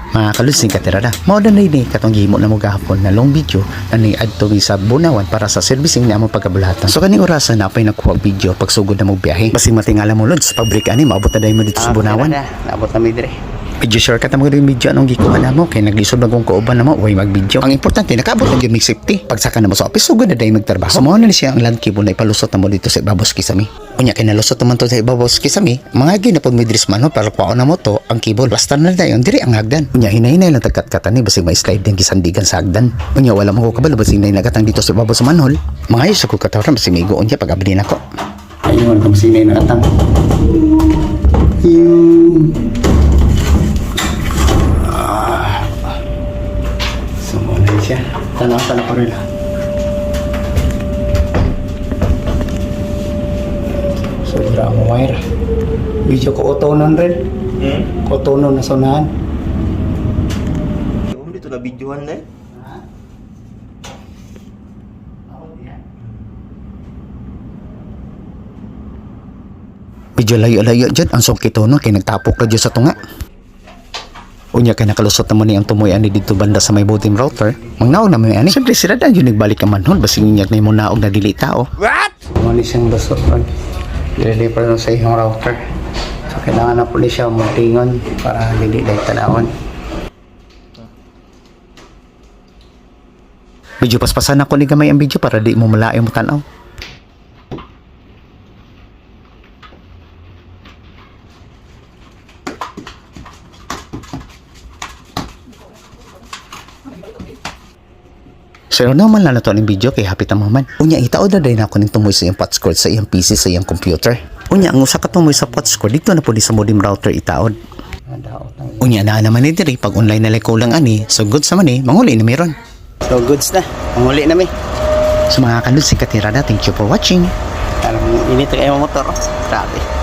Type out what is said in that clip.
Mga kalusing katirada, mao na ni katong gihimo na mo gahapon na long video na ni adto sa Bunawan para sa servicing na among pagkabulatan. So kaning orasan na pay nagkuha video pagsugod na mo biyahe. Basing matingala mo lods pag-break ani maabot na dai mo dito sa Bunawan. Naabot na mi dire. Video share ka tamo rin video anong gikuha na mo kay naglisod na kung kauban na mo way mag-video. Ang importante nakaabot na gyud mig safety. Pagsaka na mo sa office sugod na dai magtrabaho. So mao na ni siya ang land cable na ipalusot na mo dito sa Ibabos Kisami. Unya kay nalusot naman to sa Ibabos Kisami, mga ginapod midris man no para kuha na mo to ang cable. Basta na dayon diri ang hagdan. Unya hinay-hinay lang tagkat-katan ni basig ma-slide din gisandigan sa hagdan. Unya wala mo ko kabalo basig nay nagatang dito sa Ibabos manhol. Mga ayos ako katawran basig maigo unya pag abli nako. Ayun kung sinay nagatang. Siya. Tanaw ko rin. Sobra mo wire. Video ko otonon rin. Otonon na sonahan. Dito na videohan na eh. Video layo-layo dyan. Ang sokit tono kay nagtapok na dyan sa tunga. Unya kay nakalusot naman ni ang tumoy ani dito banda sa may modem router. Mangnaog na may ani. Siyempre sila dan yung nagbalik ka manhon basig niyak na mo naog na dili tao. What? Mo ni siyang lusot ron. Dili-dili pa ron sa iyong router. So kailangan na po ni siya mutingon para dili dahil tanawon. Medyo paspasan ako ni gamay ang video para di mo malayo mo tanaw. So naman lang na to ang video kay hapit ang maman. Unya itaod na din ako ning tumoy sa iyang passcode sa iyang PC sa iyang computer. Unya ang usa ka tumoy sa passcode dito na pud sa modem router itaod. Unya na naman ni diri pag online na like lang ani. So goods naman ni manguli na meron. So goods na. Manguli na mi. So mga kanod si Katirada, thank you for watching. Alam init ang motor. Grabe.